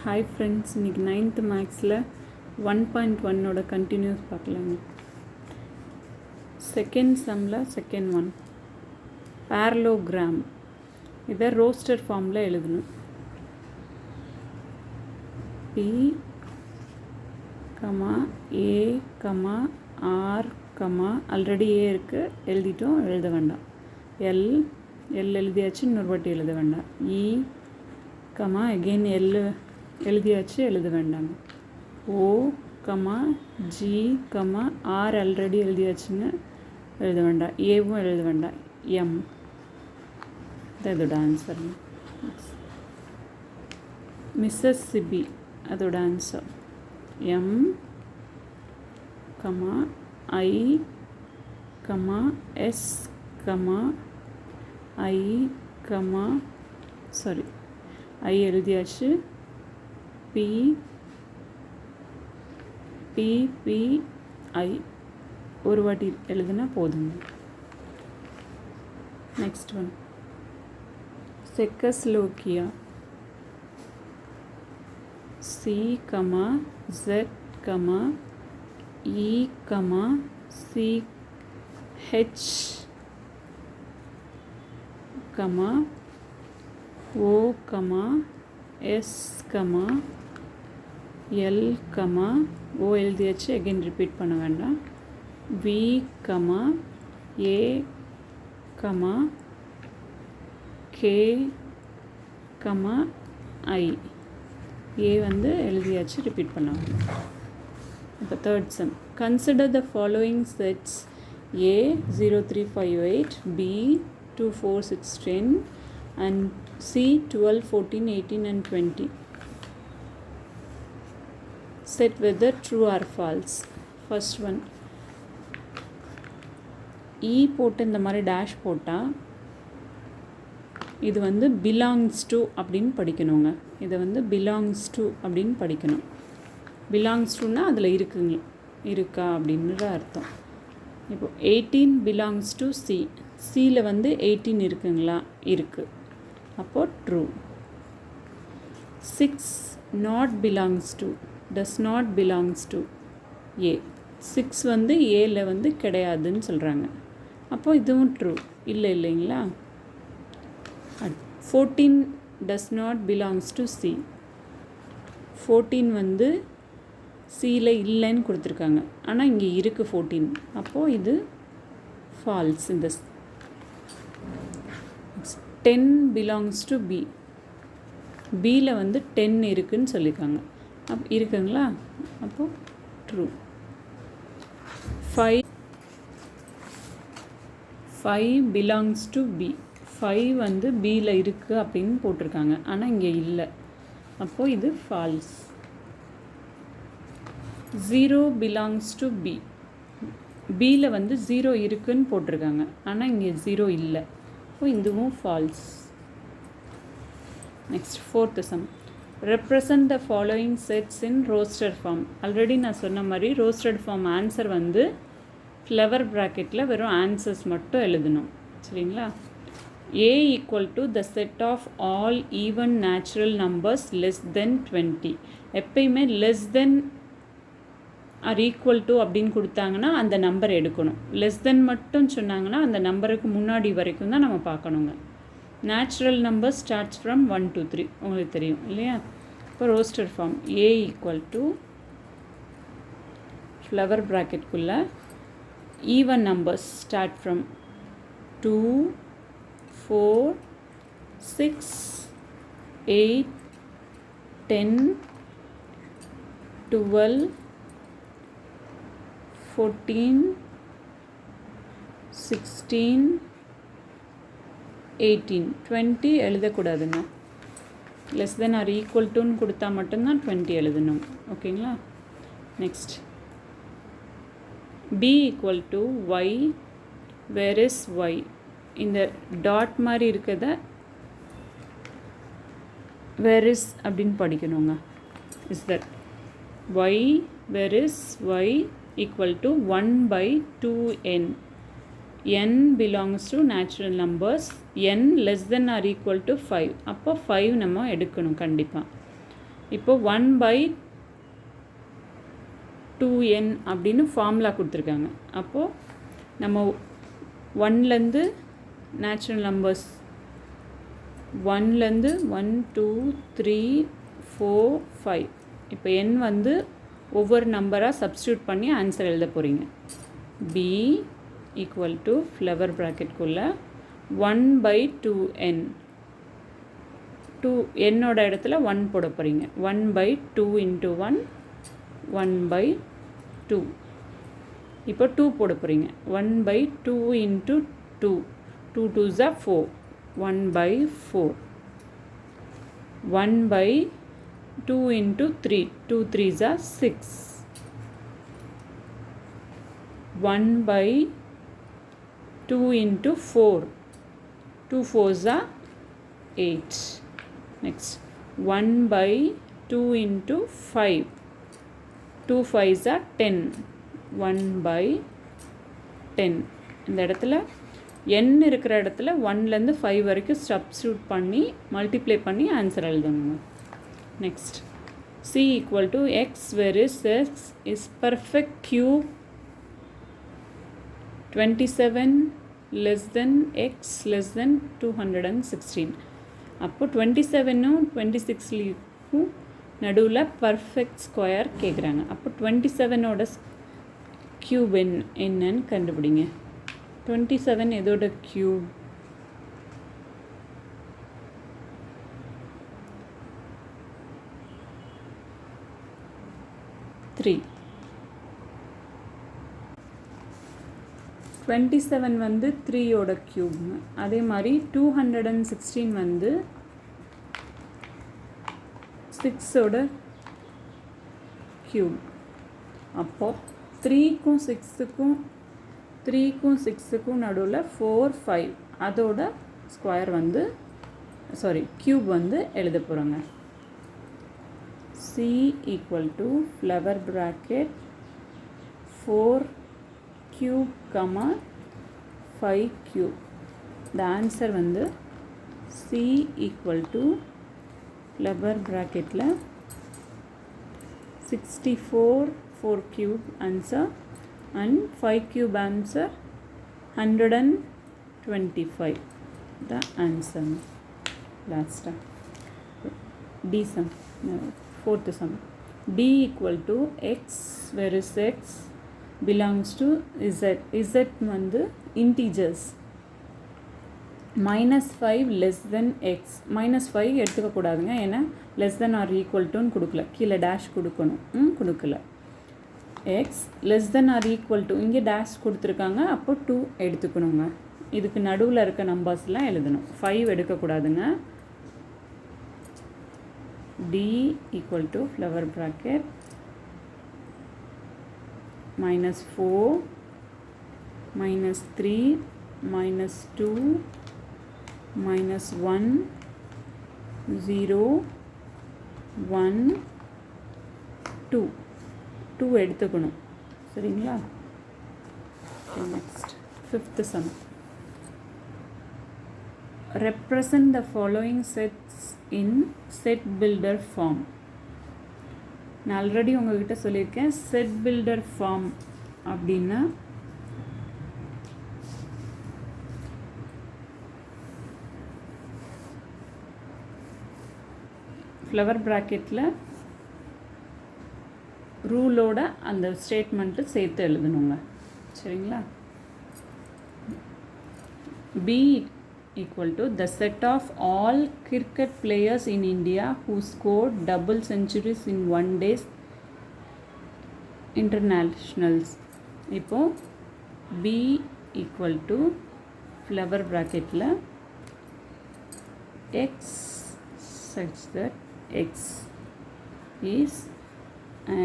Hi friends, இன்றைக்கி 9th மேக்ஸில் 1.1ஓட கண்டினியூஸ் பார்க்கலாங்க. செகண்ட் சம்மில் செகண்ட் ஒன் பேரலோகிராம். இதை ரோஸ்டர் ஃபார்மில் எழுதணும். B comma A comma R comma already A இருக்குது, எழுதிட்டோம், எழுத வேண்டாம். எல் எழுதியாச்சு, இன்னொரு வாட்டி எழுத வேண்டாம். இ கமா அகெயின் எல் எழுதியாச்சு, எழுத வேண்டாங்க. O comma G comma R already எழுதியாச்சுங்க, எழுத வேண்டாம். ஏவும் எழுத வேண்டாம். எம் அதோட ஆன்சர். மிஸ்ஸிசிப்பி அதோட answer. M comma I comma S comma I comma I எழுதியாச்சு. பி பி பி ஐ ஒரு வாட்டி எழுதுனா போதுங்க. Next one Czechoslovakia. C comma Z comma E comma C H comma O comma S comma L comma O எழுதியாச்சு, again repeat பண்ண வேண்டாம். V comma A comma K comma I. A எழுதியாச்சு, repeat பண்ண வேண்டாம். இப்போ third sum. Consider the following sets: A 0 3 5 8, B 2 4 6 10 and C 12 14 18 and 20. Set whether true or false. First one, E போட்டு இந்த மாதிரி டேஷ் போட்டால் இது belongs to அப்படின்னு படிக்கணுங்க. இதை belongs to அப்படின்னு படிக்கணும். belongs toனா அதில் இருக்கா அப்படின்ற அர்த்தம். இப்போ 18 belongs to C. Cயில் 18 இருக்குங்களா? இருக்குது. அப்போது true. 6 not belongs to, does not belongs to A. 6 ஏல கிடையாதுன்னு சொல்கிறாங்க. அப்போது இதுவும் ட்ரூ. இல்லைங்களா? 14 does not belongs to C. 14 சியில் இல்லைன்னு கொடுத்துருக்காங்க, ஆனால் இங்கே இருக்குது 14. அப்போது இது ஃபால்ஸ். இந்த 10 belongs to B. பியில் 10 இருக்குதுன்னு சொல்லியிருக்காங்க. இருக்குங்களா? அப்போது ட்ரூ. 5 belongs to B. 5 பியில் இருக்குது அப்படின்னு போட்டிருக்காங்க, ஆனால் இங்கே இல்லை. அப்போது இது ஃபால்ஸ். 0 belongs to B. பியில் 0 இருக்குதுன்னு போட்டிருக்காங்க, ஆனால் இங்கே 0 இல்லை. அப்போ இதுவும் false. Next fourth sum. Represent the following sets in roster form. Already நான் சொன்ன மாதிரி ரோஸ்டட் ஃபார்ம் ஆன்சர் ஃப்ளவர் ப்ராக்கெட்டில் வெறும் ஆன்சர்ஸ் மட்டும் எழுதணும். சரிங்களா? A equal to the set of all even natural numbers less than 20. எப்பயுமே less than or equal to அப்படின்னு கொடுத்தாங்கன்னா அந்த நம்பர் எடுக்கணும். லெஸ் தென் மட்டும் சொன்னாங்கன்னா அந்த நம்பருக்கு முன்னாடி வரைக்கும் தான் நம்ம பார்க்கணுங்க. நேச்சுரல் நம்பர் ஸ்டார்ட்ஸ் ஃப்ரம் 1 2 3 உங்களுக்கு தெரியும் இல்லையா? இப்போ roster form A equal to flower ப்ராக்கெட்குள்ளே ஈவன் நம்பர்ஸ் ஸ்டார்ட் ஃப்ரம் 2 4 6 8 10 12 14 16 18 20 எழுதக்கூடாதுங்க. லெஸ் தென் ஆர் ஈக்குவல் டுன்னு கொடுத்தா மட்டும்தான் 20 எழுதணும். ஓகேங்களா? Next B equal to Y, where is Y. இந்த டாட் மாதிரி இருக்கிறத வேர் இஸ் அப்படின்னு படிக்கணுங்க. Is that Y, where is Y equal to 1 by 2n. n belongs to natural numbers. n less than or equal to 5. அப்போ 5 நம்ம எடுக்கணும் கண்டிப்பாக. இப்போ 1/2n அப்படின்னு ஃபார்முலா கொடுத்துருக்காங்க. அப்போது நம்ம 1லேருந்து நேச்சுரல் நம்பர்ஸ் 1லேருந்து 1 2 3 4 5 இப்போ n வந்து ஒவ்வொரு நம்பராக சப்ஸ்டியூட் பண்ணி ஆன்சர் எழுத போகிறீங்க. b ஈக்குவல் டு ஃப்ளவர் ப்ராக்கெட்குள்ளே 1/2n 2 என்னோட இடத்துல 1 போட போகிறீங்க. 1/2 இன்ட்டு 1 1/2 இப்போ 2 போட போகிறீங்க. 1/2 into 2 2 2s are 4 1/4 1/2 into 3 2 3s are 6 1/2 into 4 2 4s are 8. Next 1/2 into 5 2 5s are 10 1/10. இந்த இடத்துல n இருக்கிற இடத்துல 1லேருந்து 5 வரைக்கும் சப்ஸ்டியூட் பண்ணி மல்டிப்ளை பண்ணி ஆன்சர் எழுதணுங்க. Next c equal to X where is X is perfect cube 27 less than X less than 216. அப்போ 27ம் 26க்கும் நடுவில் பர்ஃபெக்ட் ஸ்கொயர் கேட்குறாங்க. அப்போ 27ஓட கியூப் என்னன்னு கண்டுபிடிங்க. 27 எதோட கியூப்? 3. 27 வந்து 3ஓட கியூப்ங்க. அதே மாதிரி 216 வந்து 6ஓட கியூப். அப்போது 3க்கும் 6க்கும் நடுவில் 4 5 அதோட ஸ்கொயர் வந்து கியூப் வந்து எழுத போகிறோங்க. c equal to flower bracket 4 cube, 5 cube. The answer வந்து c equal to ஃப்ளவர் ப்ராக்கெட்டில் 64 4 cube answer and 5 cube answer 125. The answer. Last d sum, fourth sum. d equal to x where is x belongs to z. z வந்து integers. -5 less than x. -5 எடுத்துக்கக்கூடாதுங்க, ஏன்னா less than or equal to கொடுக்கல, கீழே dash கொடுக்கணும், கொடுக்கல. x less than or equal to இங்கே dash கொடுத்துருக்காங்க, அப்போ 2 எடுத்துக்கணுங்க. இதுக்கு நடுவில் இருக்க நம்பர்ஸ்லாம் எழுதணும், 5 எடுக்கக்கூடாதுங்க. d equal to flower bracket -4 -3 -2 -1 0 1 2 2 எடுத்துக்கணும், சரிங்களா? Next fifth some. represent the following sets in set builder form. நான் ஆல்ரெடி உங்ககிட்ட சொல்லியிருக்கேன், செட் பில்டர் ஃபார்ம் அப்படின்னா ஃப்ளவர் ப்ராக்கெட்டில் ரூலோட அந்த ஸ்டேட்மெண்ட்டு சேர்த்து எழுதணுங்க, சரிங்களா? b equal to the set of all cricket players in India who scored double centuries in one day's internationals. இப்போ b equal to flower bracketல x such that x is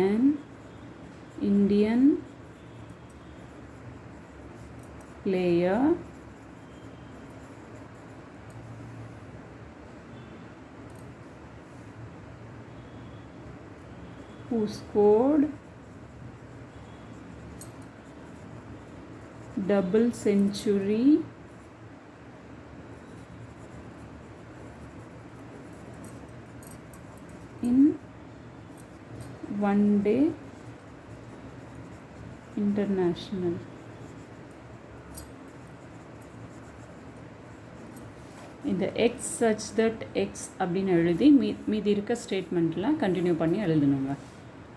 an Indian player who scored double century in 1 day international. இந்த X such that X அப்படின்னு எழுதி மீதி இருக்க ஸ்டேட்மெண்ட்லாம் continue பண்ணி எழுதணுங்க.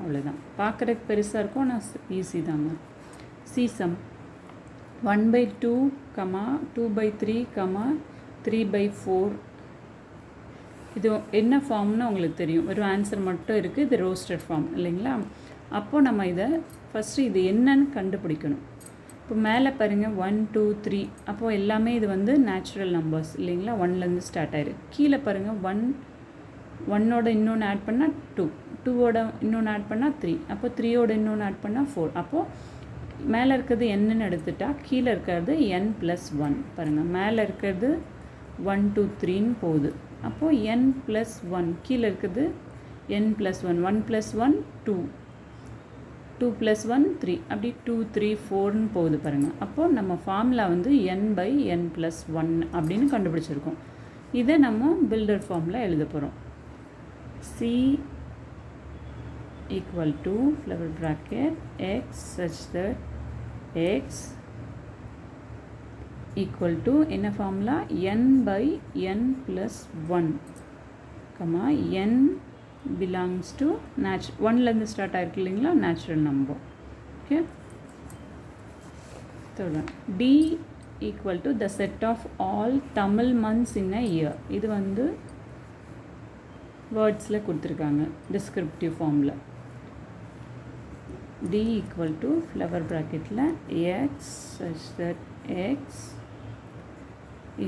அவ்வளோதான். பார்க்குறதுக்கு பெருசாக இருக்கும், ஆனால் ஈஸி தாங்க. சீசம் 1/2, 2/3, 3/4. இது என்ன ஃபார்ம்னு உங்களுக்கு தெரியும். ஒரு ஆன்சர் மட்டும் இருக்குது. இது ரோஸ்டட் ஃபார்ம் இல்லைங்களா? அப்போது நம்ம இதை ஃபஸ்ட்டு இது என்னன்னு கண்டுபிடிக்கணும். இப்போ மேலே பாருங்கள் 1, 2, 3. அப்போது எல்லாமே இது வந்து நேச்சுரல் நம்பர்ஸ் இல்லைங்களா? 1லேருந்து ஸ்டார்ட் ஆயிருக்கு. கீழே பாருங்கள் 1ஓட இன்னொன்று ஆட் பண்ணால் 2, 2ஓட இன்னொன்று ஆட் பண்ணால் 3, அப்போ 3ஓட இன்னொன்று ஆட் பண்ணால் 4. அப்போது மேலே இருக்கிறது என்னன்னு எடுத்துட்டா கீழே இருக்கிறது n+1. பாருங்கள் மேலே இருக்கிறது 1, 2, 3ன்னு போகுது. அப்போது n+1 கீழே இருக்குது n+1, 1+1 2, 2+1 3, அப்படி 2, 3, 4ன்னு போகுது பாருங்கள். அப்போது நம்ம ஃபார்முலா வந்து n/n+1 அப்படின்னு கண்டுபிடிச்சிருக்கோம். இதை நம்ம பில்டர் ஃபார்மில் எழுத போகிறோம். C = flower bracket x such that x equal to என்ன formula n/n+1, n belongs to 1லேருந்து ஸ்டார்ட் ஆகிருக்கு இல்லைங்களா? Natural number. Okay. D = the set of all Tamil months in a year. இது வந்து வேர்ட்ஸில் கொடுத்துருக்காங்க டிஸ்கிரிப்டிவ் ஃபார்மில். D = flower bracketல x such that x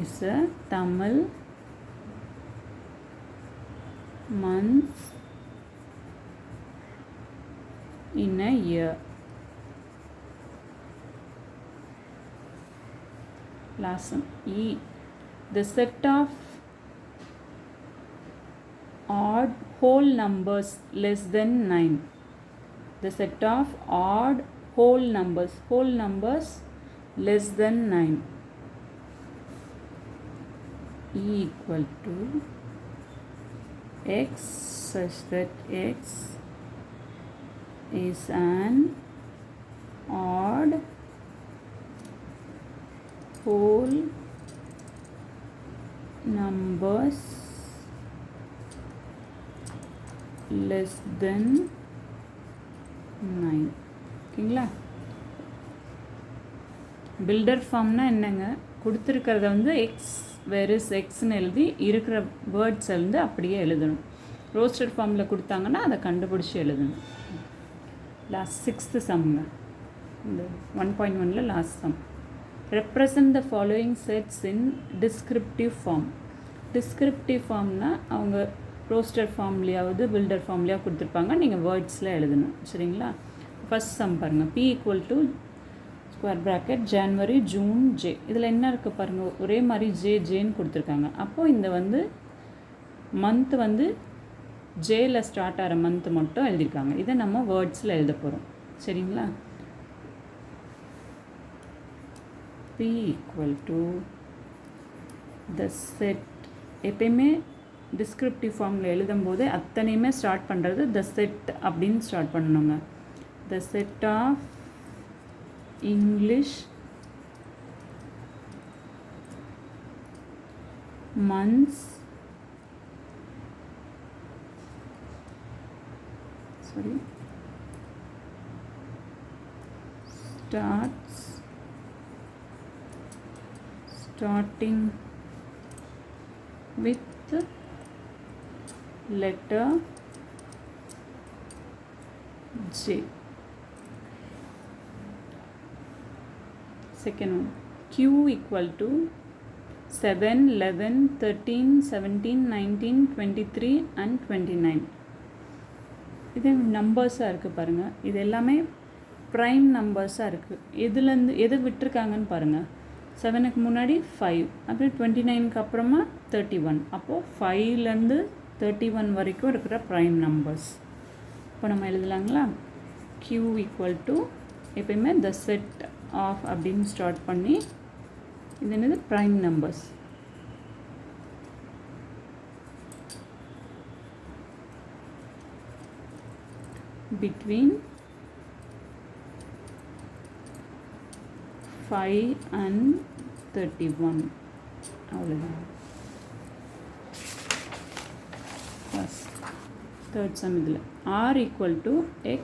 is a Tamil months in a year. Last one. E, the set of odd whole numbers less than 9. The set of odd whole numbers less than 9. E = x such that x is an odd whole numbers less than 9. ஓகேங்களா? Filter ஃபார்ம்னா என்னங்க? கொடுத்துருக்கிறத வந்து X வெரிஸ் எக்ஸ்ன்னு எழுதி இருக்கிற words வந்து அப்படியே எழுதணும். Roasted ஃபார்மில் கொடுத்தாங்கன்னா அதை கண்டுபிடிச்சி எழுதணும். லாஸ்ட் 6th சம்ங்க. இந்த 1.1ல் last sum. Represent the following sets in descriptive form. Descriptive ஃபார்ம்னா அவங்க ரோஸ்டர் ஃபார்ம்லேயாவது பில்டர் ஃபார்ம்லேயாவது கொடுத்துருப்பாங்க. நீங்கள் வேர்ட்ஸில் எழுதணும். சரிங்களா? ஃபஸ்ட் சம் பாருங்கள். P = square bracket January, June, J. இதில் என்ன இருக்குது பாருங்கள், ஒரே மாதிரி ஜேன்னு கொடுத்துருக்காங்க. அப்போது இந்த வந்து மந்த் வந்து ஜேயில் ஸ்டார்ட் ஆகிற மந்த் மட்டும் எழுதியிருக்காங்க. இதை நம்ம வேர்ட்ஸில் எழுத போகிறோம். சரிங்களா? P = the set. எப்பயுமே டிஸ்கிரிப்டிவ் ஃபார்மில் எழுதும்போது அத்தனையுமே ஸ்டார்ட் பண்ணுறது த செட் அப்படின்னு ஸ்டார்ட் பண்ணணுங்க. The set of English months starting with letter J. Second one. Q = 7, 11, 13, 17, 19, 23 and 29. இது நம்பர்ஸாக இருக்குது பாருங்கள். இது எல்லாமே ப்ரைம் நம்பர்ஸாக இருக்குது. எது விட்டுருக்காங்கன்னு பாருங்கள். 7க்கு முன்னாடி 5, அப்புறம் 29க்கு அப்புறமா 31. அப்போது 5லேருந்து 31 வரைக்கும் இருக்கிற ப்ரைம் நம்பர்ஸ். இப்போ நம்ம எழுதலாங்களா? Q = எப்பயுமே த செட் ஆஃப் அப்படின்னு ஸ்டார்ட் பண்ணி இது என்னது ப்ரைம் நம்பர்ஸ். between 5 and 31 அவ்வளோதான். Third sum இதில் r equal to x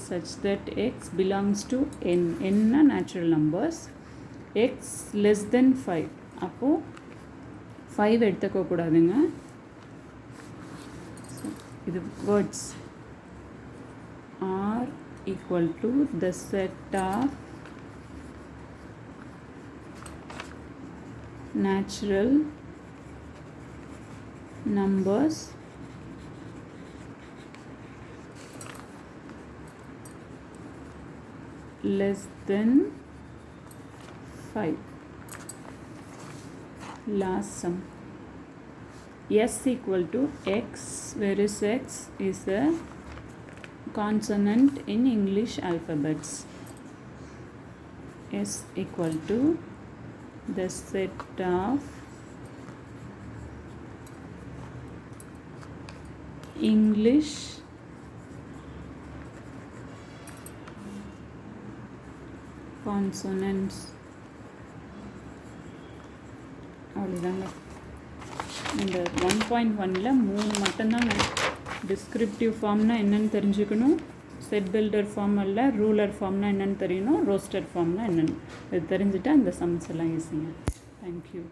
such that x belongs to n. n natural numbers. x less than 5. அப்போது 5 எடுத்துக்க கூடாதுங்க. இது words. r equal to the set of natural numbers less than 5. Last sum. S equal to x, where is x is a consonant in English alphabets. S equal to the set of English consonants. அவ்வளோதாங்க. இந்த 1.1ல் 3 மட்டும்தாங்க. Descriptive ஃபார்ம்னா என்னென்னு தெரிஞ்சுக்கணும், set builder form அல்ல, ruler ஃபார்ம்னா என்னென்னு தெரியணும், roster ஃபார்ம்னா என்னென்னு இது தெரிஞ்சுட்டா இந்த சம்ஸ் எல்லாம் ஈஸிங்க. தேங்க்யூ.